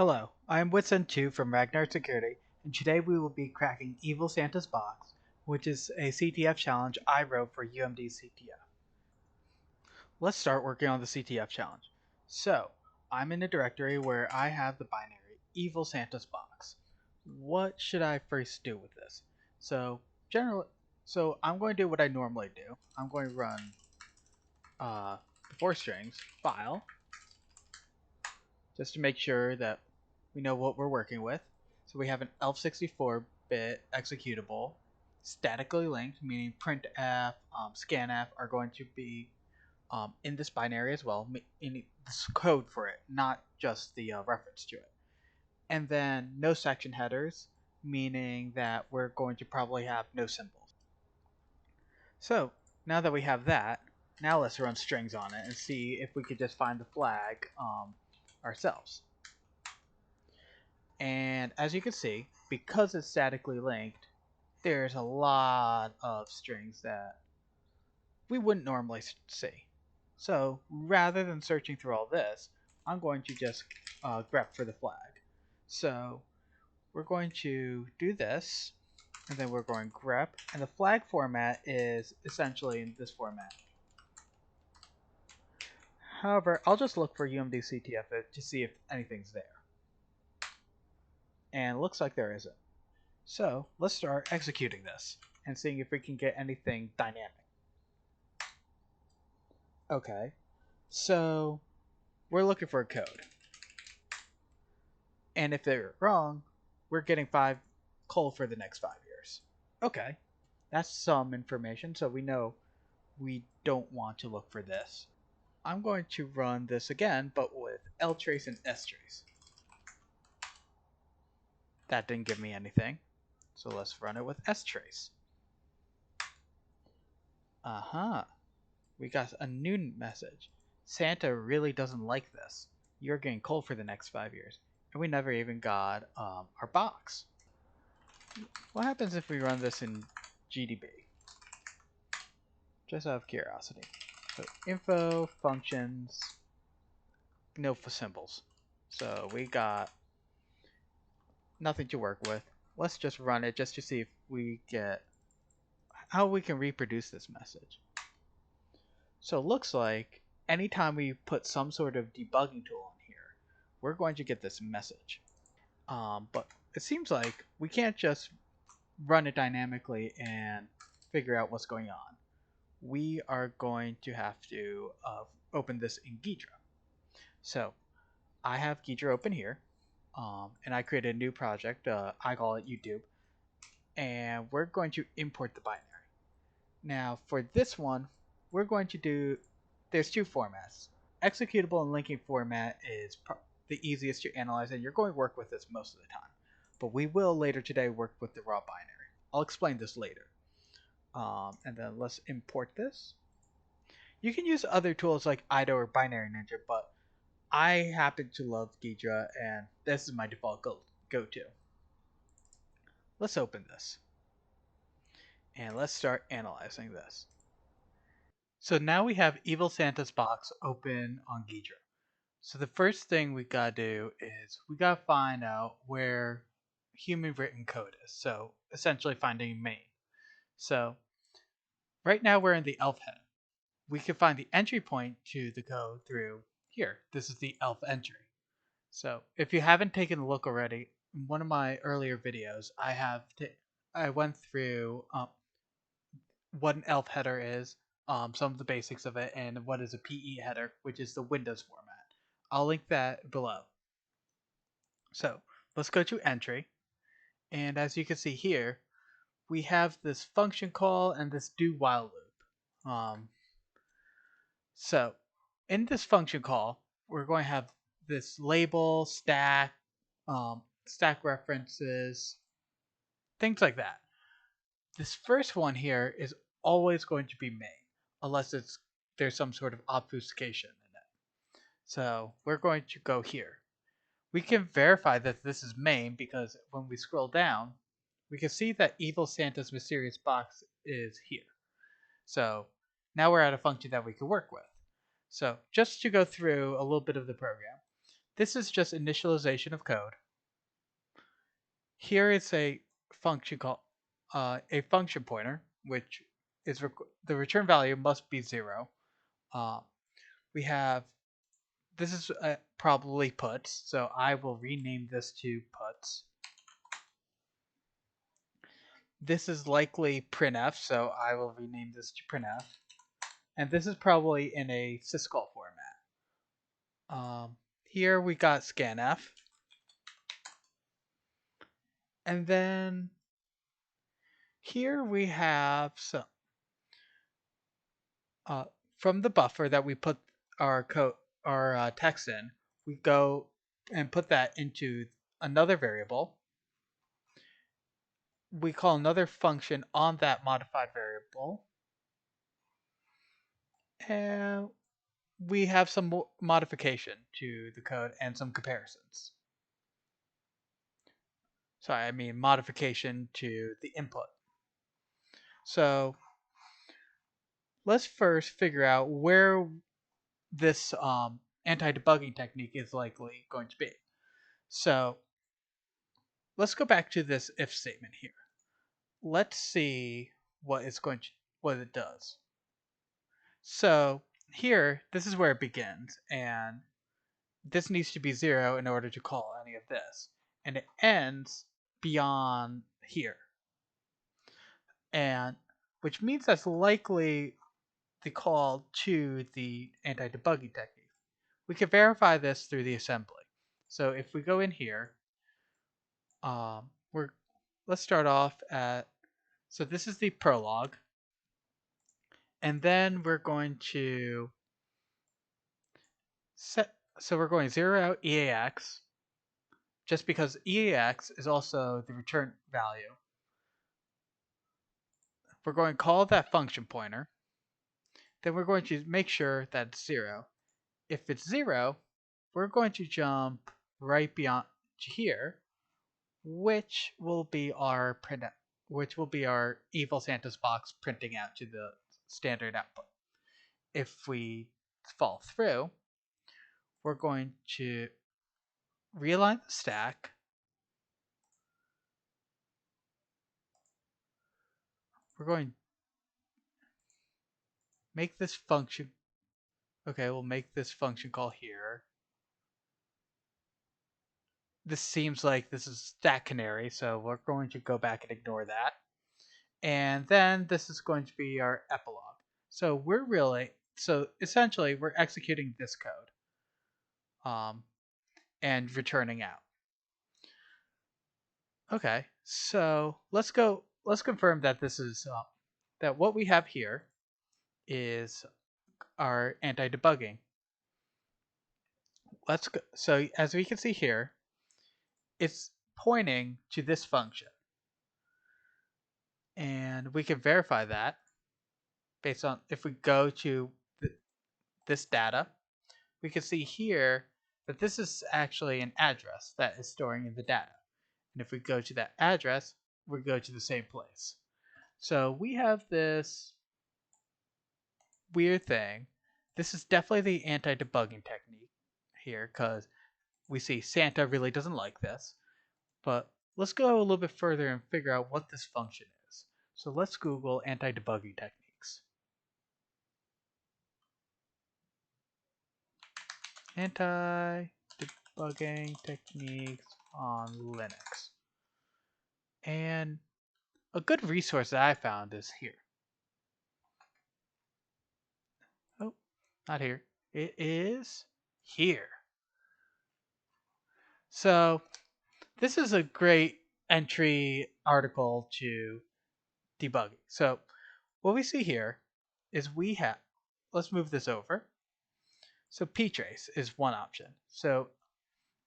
Hello, I am Witsen2 from Ragnar Security, and today we will be cracking Evil Santa's Box, which is a CTF challenge I wrote for UMD CTF. Let's start working on the CTF challenge. So, I'm in a directory where I have the binary Evil Santa's Box. What should I first do with this? So, generally, I'm going to do what I normally do. I'm going to run the four strings file just to make sure that we know what we're working with. So we have an ELF64-bit executable, statically linked, meaning printf, scanf are going to be in this binary as well, in this code for it, not just the reference to it. And then no section headers, meaning that we're going to probably have no symbols. So now that we have that, now let's run strings on it and see if we could just find the flag ourselves. And as you can see, because it's statically linked, there's a lot of strings that we wouldn't normally see. So rather than searching through all this, I'm going to just grep for the flag. So we're going to do this, and then we're going grep, and the flag format is essentially in this format. However, I'll just look for UMD CTF to see if anything's there. And it looks like there isn't. So let's start executing this and seeing if we can get anything dynamic. Okay, so we're looking for a code. And if they're wrong, we're getting 5 coal for the next 5 years. Okay, that's some information, so we know we don't want to look for this. I'm going to run this again, but with ltrace and strace. That didn't give me anything, so let's run it with strace. We got a new message. Santa really doesn't like this. You're getting coal for the next 5 years. And we never even got our box. What happens if we run this in GDB? Just out of curiosity. So info, functions, no symbols. So we got nothing to work with. Let's just run it just to see if we get how we can reproduce this message. So it looks like anytime we put some sort of debugging tool in here, we're going to get this message. But it seems like we can't just run it dynamically and figure out what's going on. We are going to have to open this in Ghidra. So I have Ghidra open here, and I created a new project. I call it YouTube, and we're going to import the binary. Now for this one, we're going to do, there's two formats. Executable and linking format is the easiest to analyze, and you're going to work with this most of the time. But we will later today work with the raw binary. I'll explain this later. And then let's import this. You can use other tools like IDO or Binary Ninja, but I happen to love Ghidra, and this is my default go-to. Let's open this. And let's start analyzing this. So now we have Evil Santa's box open on Ghidra. So the first thing we gotta do is we gotta find out where human written code is. So essentially finding main. So right now we're in the elf head. We can find the entry point to the code through here. This is the elf entry. So if you haven't taken a look already, in one of my earlier videos, I went through what an elf header is, some of the basics of it, and what is a PE header, which is the Windows format. I'll link that below. So let's go to entry, and as you can see here, we have this function call and this do while loop. So in this function call, we're going to have this label, stack, stack references, things like that. This first one here is always going to be main, unless there's some sort of obfuscation in it. So we're going to go here. We can verify that this is main because when we scroll down, we can see that Evil Santa's mysterious box is here. So now we're at a function that we can work with. So just to go through a little bit of the program, This is just initialization of code. Here is a function called a function pointer, which is the return value must be 0. Uh, we have this is probably puts, so I will rename this to puts. This is likely printf, so I will rename this to printf. And this is probably in a syscall format. Here we got scanf. And then here we have some uh, from the buffer that we put our code, our text in, we go and put that into another variable. We call another function on that modified variable, and we have some modification to the code and some comparisons. Sorry, I mean modification to the input. So let's first figure out where this anti-debugging technique is likely going to be. So let's go back to this if statement here. Let's see what it does. So here, this is where it begins, and this needs to be 0 in order to call any of this, and it ends beyond here, and which means that's likely the call to the anti-debugging technique. We can verify this through the assembly. So if we go in here, let's start off at, so this is the prologue, and then we're going to set, so we're going to zero out EAX, just because EAX is also the return value. We're going to call that function pointer. Then we're going to make sure that it's 0. If it's 0, we're going to jump right beyond here, which will be our evil Santa's box printing out to the standard output. If we fall through, we're going to realign the stack. We're going to make this function. Okay, we'll make this function call here. This seems like this is stack canary, so we're going to go back and ignore that. And then this is going to be our epilogue. So essentially we're executing this code and returning out. Okay, so let's confirm that this is that what we have here is our anti-debugging. Let's go. So as we can see here, it's pointing to this function, and we can verify that based on, if we go to this data, we can see here that this is actually an address that is storing in the data. And if we go to that address, we go to the same place. So we have this weird thing. This is definitely the anti-debugging technique here, because we see Santa really doesn't like this. But let's go a little bit further and figure out what this function is. So let's Google anti-debugging techniques. Anti-debugging techniques on Linux. And a good resource that I found is here. Oh, not here. It is here. So this is a great entry article to debugging. So what we see here is we have, let's move this over. So ptrace is one option. So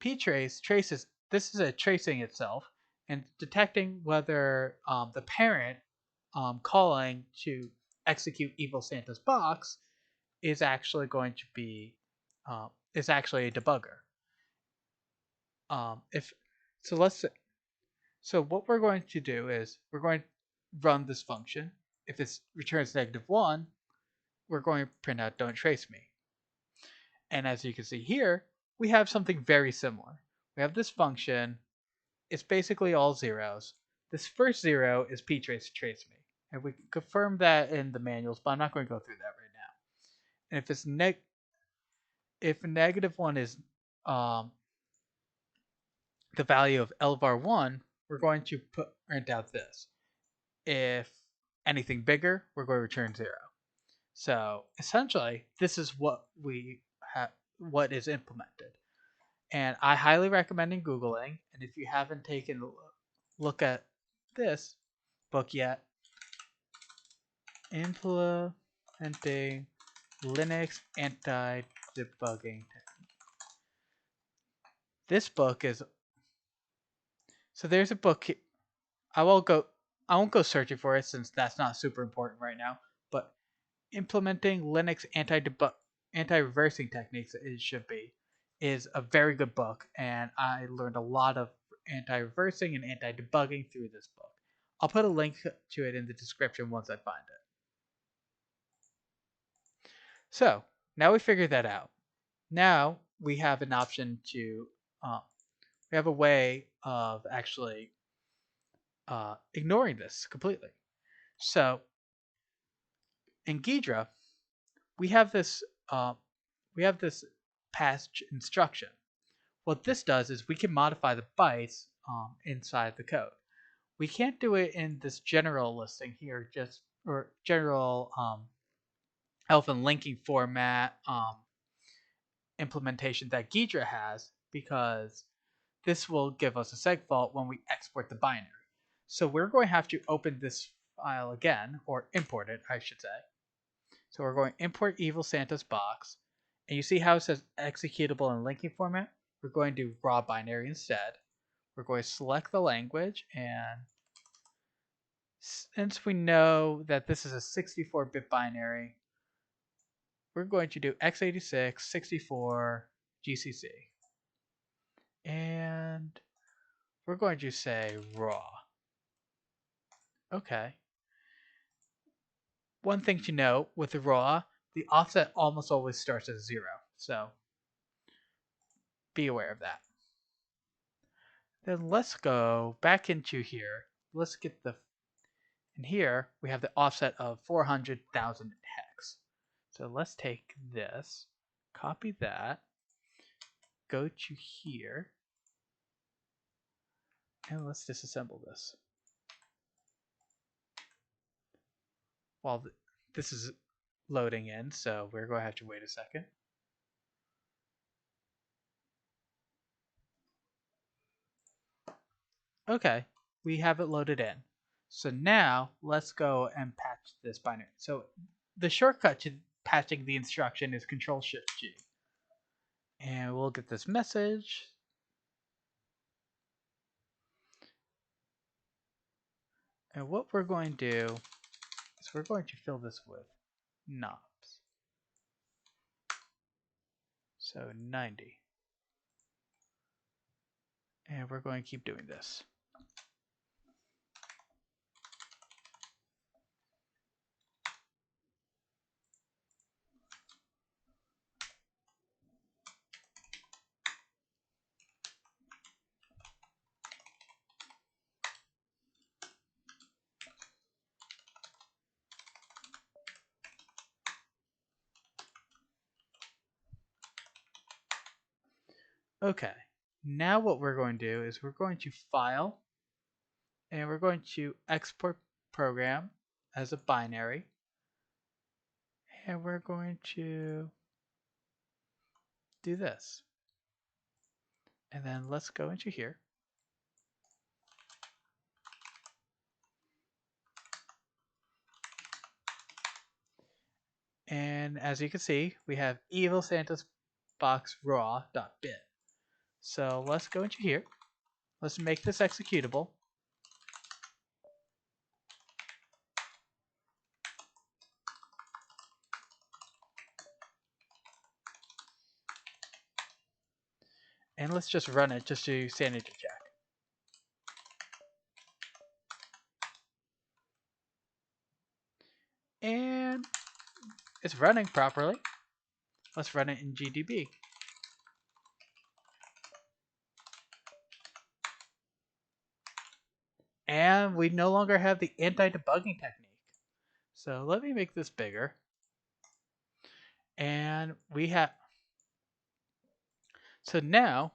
ptrace traces, this is a tracing itself and detecting whether the parent calling to execute Evil Santa's box is actually going to be is actually a debugger. If so, let's say, so what we're going to do is we're going to run this function. If it returns -1, we're going to print out "Don't trace me." And as you can see here, we have something very similar. We have this function. It's basically all zeros. This first zero is ptrace trace me, and we can confirm that in the manuals, but I'm not going to go through that right now. And if it's if negative one is um, the value of lvar1, we're going to print out this. If anything bigger, we're going to return 0. So essentially, this is what what is implemented. And I highly recommend Googling. And if you haven't taken a look at this book yet, Implementing Linux Anti-Debugging. This book is so there's a book. I won't go searching for it since that's not super important right now. But Implementing Linux Anti-Reversing Techniques, it should be, is a very good book, and I learned a lot of anti-reversing and anti-debugging through this book. I'll put a link to it in the description once I find it. So now we figured that out. Now we have an option to, we have a way of actually ignoring this completely. So in Ghidra, we have this uh, we have this patch instruction. What this does is we can modify the bytes inside the code. We can't do it in this general listing here, or general elf and linking format implementation that Ghidra has, because this will give us a segfault when we export the binary. So we're going to have to open this file again, or import it, I should say. So we're going to import Evil Santa's box, and you see how it says executable in linking format? We're going to do raw binary instead. We're going to select the language, and since we know that this is a 64-bit binary, we're going to do x86 64 GCC. And we're going to say raw. Okay. One thing to note with the raw, the offset almost always starts at 0. So be aware of that. Then let's go back into here. Let's get the, and here we have the offset of 400,000 hex. So let's take this, copy that, go to here, and let's disassemble this. While this is loading in, so we're going to have to wait a second. Okay, we have it loaded in. So now let's go and patch this binary. So the shortcut to patching the instruction is Control-Shift-G. And we'll get this message. And what we're going to do is we're going to fill this with knobs. So 90. And we're going to keep doing this. Okay, now what we're going to do is we're going to file, and we're going to export program as a binary, and we're going to do this. And then let's go into here. And as you can see, we have Evil Santa's box raw.bit. So let's go into here. Let's make this executable. And let's just run it just to sanity check. And it's running properly. Let's run it in GDB. And we no longer have the anti-debugging technique. So let me make this bigger. And we have, so now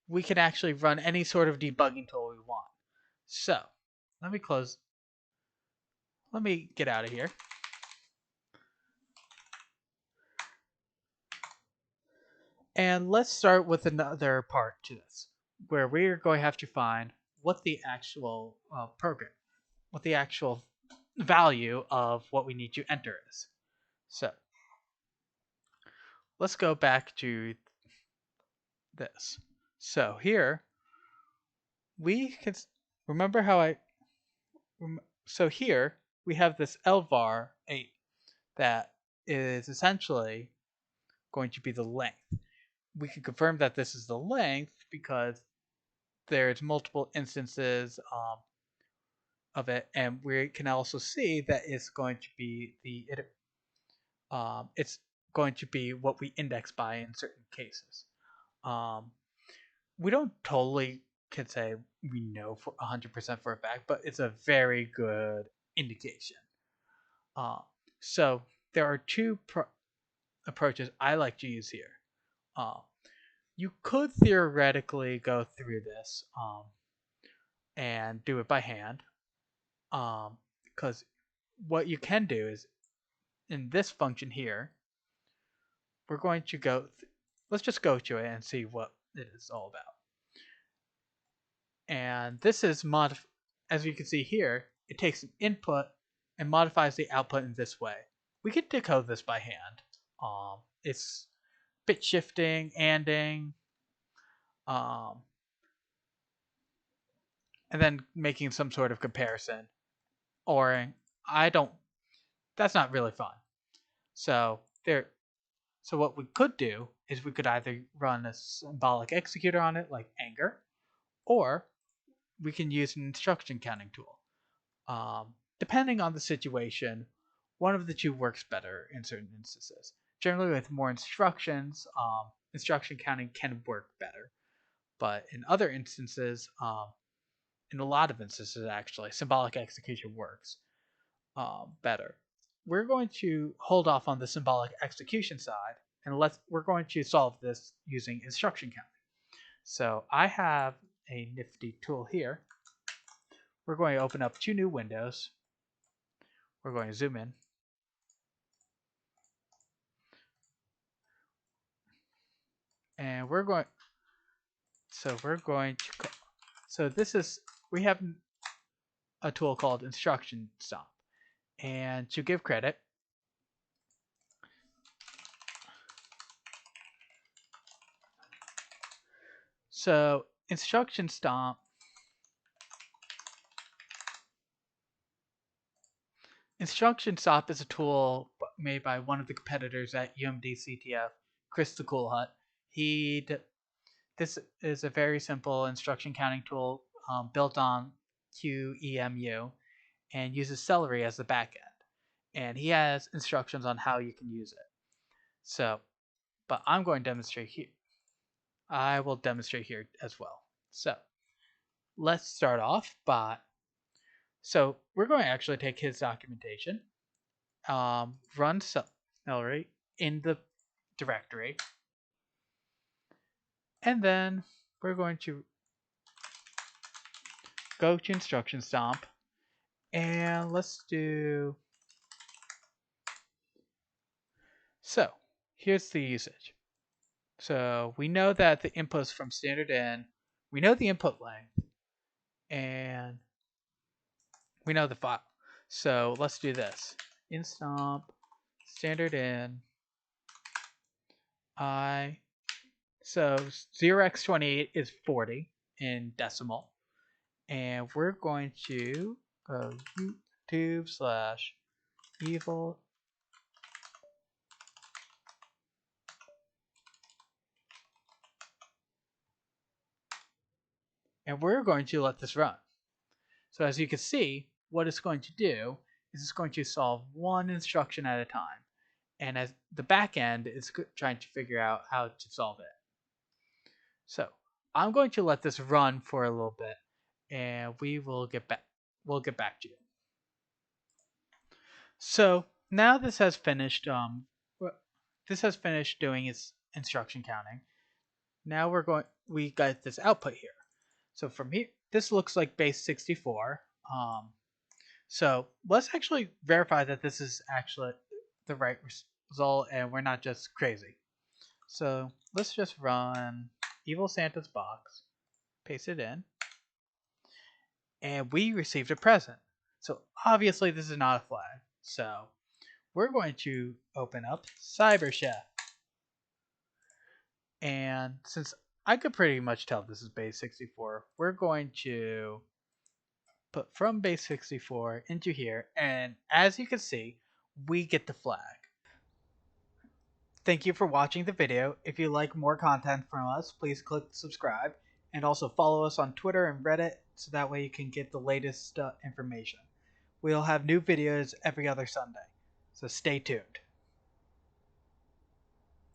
we can actually run any sort of debugging tool we want. So let me close, let me get out of here. And let's start with another part to this, where we're going to have to find what the actual program, what the actual value of what we need to enter is. So let's go back to this. So here we can remember how so here we have this lvar 8 that is essentially going to be the length. We can confirm that this is the length because there's multiple instances of it, and we can also see that it's going to be it's going to be what we index by in certain cases. Um, we don't totally can say we know for 100% for a fact, but it's a very good indication. Uh, so there are two approaches I like to use here. Uh, you could theoretically go through this and do it by hand, because what you can do is in this function here, we're going to go. Let's just go to it and see what it is all about. And this is as you can see here, it takes an input and modifies the output in this way. We can decode this by hand. It's bit shifting, anding, um, and then making some sort of comparison. Or I don't. That's not really fun. So there. So what we could do is we could either run a symbolic executor on it, like anger, or we can use an instruction counting tool. Depending on the situation, one of the two works better in certain instances. Generally, with more instructions, instruction counting can work better. But in other instances, in a lot of instances actually, symbolic execution works better. We're going to hold off on the symbolic execution side, and we're going to solve this using instruction counting. So I have a nifty tool here. We're going to open up two new windows. We're going to zoom in. And we're going to so this is we have a tool called instruction stop. And to give credit, so instruction stop is a tool made by one of the competitors at UMD CTF, Chris the Cool Hut. This is a very simple instruction counting tool built on QEMU and uses celery as the backend. And he has instructions on how you can use it. So, but I'm going to demonstrate here. I will demonstrate here as well. So, let's start off by. So we're going to actually take his documentation, run celery in the directory, and then we're going to go to instruction stomp, and let's do. So here's the usage. So we know that the inputs from standard in, we know the input length, and we know the file. So let's do this. Instomp standard in I. So 0x28 is 40 in decimal. And we're going to go YouTube/evil. And we're going to let this run. So as you can see, what it's going to do is it's going to solve one instruction at a time. And as the back end is trying to figure out how to solve it. So I'm going to let this run for a little bit. and we will get back. We'll get back to you. So now this has finished. This has finished doing its instruction counting. Now we're going. We got this output here. So from here, this looks like base 64. So let's actually verify that this is actually the right result and we're not just crazy. So let's just run Evil Santa's box, paste it in, and we received a present. So obviously this is not a flag. So we're going to open up Cyber Chef. And since I could pretty much tell this is base 64, we're going to put from base 64 into here. And as you can see, we get the flag. Thank you for watching the video. If you like more content from us, please click subscribe and also follow us on Twitter and Reddit so that way you can get the latest information. We'll have new videos every other Sunday, so stay tuned.